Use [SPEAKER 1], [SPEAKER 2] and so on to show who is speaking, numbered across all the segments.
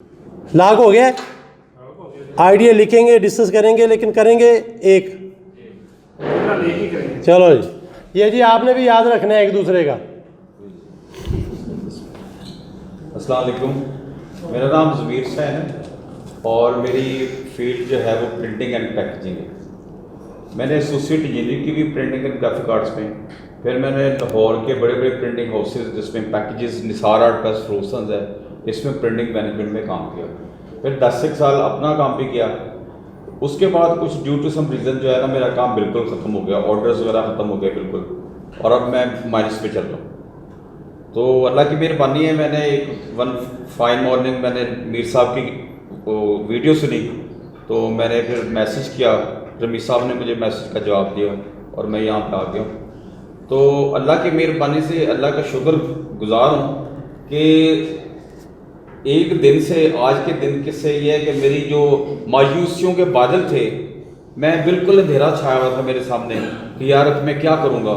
[SPEAKER 1] लाख हो गया। आइडिया लिखेंगे, डिस्कस करेंगे, लेकिन करेंगे एक। चलो जी, ये जी आपने भी याद रखना है एक दूसरे का।
[SPEAKER 2] अस्सलाम वालेकुम, मेरा नाम ज़मीर हुसैन है और मेरी फील्ड जो है वो प्रिंटिंग एंड पैकेजिंग है। मैंने एसोसिएट इंजीनियरिंग की भी प्रिंटिंग एंड ग्राफिक आर्ट्स में, फिर मैंने लाहौर के बड़े बड़े प्रिंटिंग हाउसेज जिसमें पैकेजेस निसार आर्ट प्लस रोशंस है, इसमें प्रिंटिंग मैनेजमेंट में काम किया। फिर 10 साल अपना काम भी किया। उसके बाद कुछ ड्यू टू सम रीज़न जो है ना, मेरा काम बिल्कुल ख़त्म हो गया, ऑर्डर्स वगैरह ख़त्म हो गए बिल्कुल, और अब मैं माइनस पे चल रहा हूँ। तो अल्लाह की मेहरबानी है, मैंने एक वन फाइन मॉर्निंग मैंने मीर साहब की वीडियो सुनी, तो मैंने फिर मैसेज किया, रमीज साहब ने मुझे मैसेज का जवाब दिया और मैं यहाँ पे आ गया हूँ। तो अल्लाह की मेहरबानी से अल्लाह का शुक्र गुज़ार हूँ कि एक दिन से आज के दिन से ये है कि मेरी जो मायूसियों के बादल थे, मैं बिल्कुल अंधेरा छाया हुआ था मेरे सामने कि यार मैं क्या करूँगा,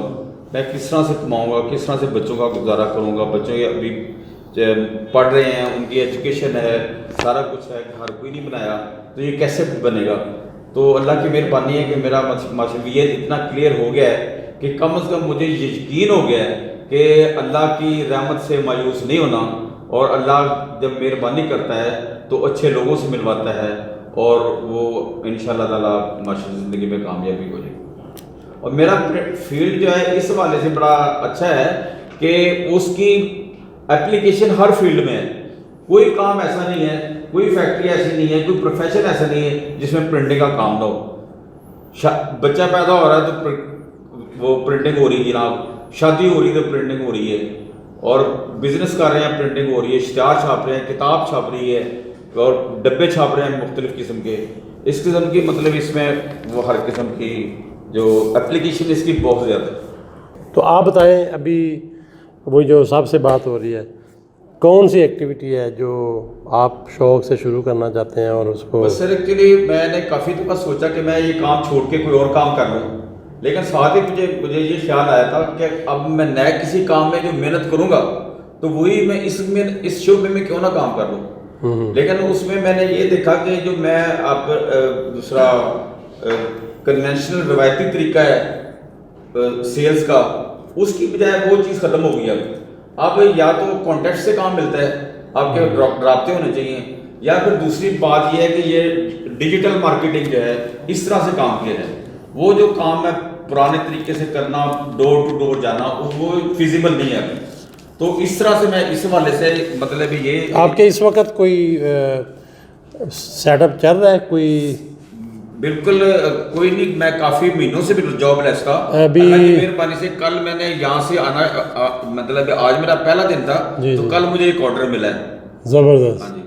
[SPEAKER 2] मैं किस तरह से कमाऊँगा, किस तरह से बच्चों का गुजारा करूँगा। बच्चों के अभी पढ़ रहे हैं, उनकी एजुकेशन है, सारा कुछ है, घर कोई नहीं बनाया, तो ये कैसे बनेगा। तो अल्लाह की मेहरबानी है कि मेरा माशवियत इतना क्लियर हो गया है कि कम से कम मुझे यकीन हो गया है कि अल्लाह की रहमत से मायूस नहीं होना, और अल्लाह जब मेहरबानी करता है तो अच्छे लोगों से मिलवाता है और वो इंशाअल्लाह ताला माशाअल्लाह ज़िंदगी में कामयाबी हो जाएगी। और मेरा फील्ड जो है इस हवाले से बड़ा अच्छा है कि उसकी एप्लीकेशन हर फील्ड में है। कोई काम ऐसा नहीं है, कोई फैक्ट्री ऐसी नहीं है, कोई प्रोफेशन ऐसा नहीं है जिसमें प्रिंटिंग का काम ना हो। बच्चा पैदा हो रहा है तो वो प्रिंटिंग हो रही है जनाब, शादी हो रही है तो प्रिंटिंग हो रही है, और बिजनेस कर रहे हैं प्रिंटिंग हो रही है, इश्तिहार छाप रहे हैं, किताब छाप रही है, और डब्बे छाप रहे हैं मुख्तलिफ किस्म के। इस किस्म की मतलब इसमें वो हर किस्म की जो एप्लीकेशन इसकी बहुत ज़्यादा है।
[SPEAKER 1] तो आप बताएं, अभी वो जो साहब से बात हो रही है, कौन सी एक्टिविटी है जो आप शौक़ से शुरू करना चाहते हैं और उसको?
[SPEAKER 2] बस सर एक्चुअली मैंने काफ़ी दफ़ा सोचा कि मैं ये काम छोड़ के कोई और काम कर लूँ, लेकिन साथ ही मुझे ये ख्याल आया था कि अब मैं नए किसी काम में जो मेहनत करूँगा तो वही मैं इस शोबे में क्यों ना काम कर लूँ। लेकिन उसमें मैंने ये देखा कि जो मैं अब दूसरा कन्वेंशनल रवायती तरीका है सेल्स का, उसकी बजाय वो चीज़ ख़त्म हो गई। अब या तो कॉन्टेक्ट से काम मिलता है, आपके राब्ते होने चाहिए, या फिर दूसरी बात यह है कि ये डिजिटल मार्केटिंग जो है इस तरह से काम किया जाए। वो जो काम है पुराने तरीके से करना, डोर टू डोर जाना, वो फिजिबल नहीं है। तो इस तरह से मैं इस हवाले से मतलब ये
[SPEAKER 1] आपके इस वक्त कोई सेटअप चल रहा है कोई?
[SPEAKER 2] बिल्कुल कोई नहीं, मैं काफ़ी महीनों से भी जॉबलेस था।
[SPEAKER 1] अभी
[SPEAKER 2] मेहरबानी से कल मैंने यहाँ से आना मतलब आज मेरा पहला दिन था, तो कल मुझे एक ऑर्डर मिला है।
[SPEAKER 1] ज़बरदस्त।
[SPEAKER 2] हाँ जी,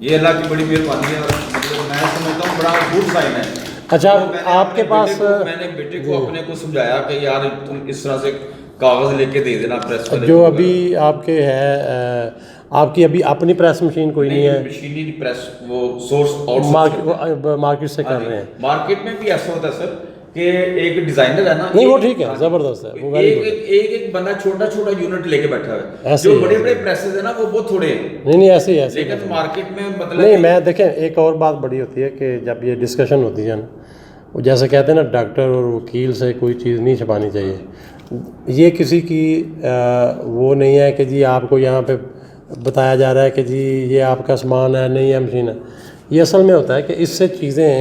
[SPEAKER 2] ये अल्लाह की बड़ी मेहरबानी है, मतलब मैं समझता हूँ बड़ा गुड साइन है।
[SPEAKER 1] अच्छा,
[SPEAKER 2] तो
[SPEAKER 1] आपके पास
[SPEAKER 2] मैंने बेटे को अपने को समझाया कि यार तुम इस तरह से कागज़ लेके दे देना प्रेस वाले
[SPEAKER 1] जो अभी आपके है, आपकी अभी अपनी प्रेस मशीन कोई नहीं है?
[SPEAKER 2] मशीनरी प्रेस वो सोर्स
[SPEAKER 1] मार्केट से कर रहे हैं।
[SPEAKER 2] मार्केट में भी ऐसा होता है सर कि एक डिजाइनर है ना,
[SPEAKER 1] नहीं वो ठीक है, ज़बरदस्त है, वो वेरी गुड।
[SPEAKER 2] एक बंदा छोटा छोटा यूनिट लेके बैठा है। जो बड़े बड़े प्रेसेस है ना वो बहुत थोड़े हैं।
[SPEAKER 1] नहीं ऐसे ही ऐसे,
[SPEAKER 2] लेकिन मार्केट में मतलब
[SPEAKER 1] नहीं मैं देखें, एक और बात बड़ी होती है कि जब ये डिस्कशन होती है ना, वो जैसे कहते हैं ना, डॉक्टर और वकील से कोई चीज़ नहीं छुपानी चाहिए। ये किसी की वो नहीं है कि जी आपको यहाँ पे बताया जा रहा है कि जी ये आपका सामान है, नहीं है मशीन है। ये असल में होता है कि इससे चीज़ें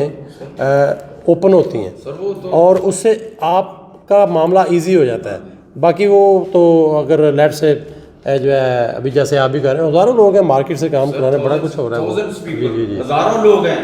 [SPEAKER 1] ओपन होती हैं और उससे आपका मामला इजी हो जाता है। बाकी वो तो अगर लेट से जो है अभी जैसे आप भी कर रहे हैं, हज़ारों लोग हैं मार्केट से काम करा रहे हैं, बड़ा कुछ हो रहा है।
[SPEAKER 2] हज़ारों लोग हैं,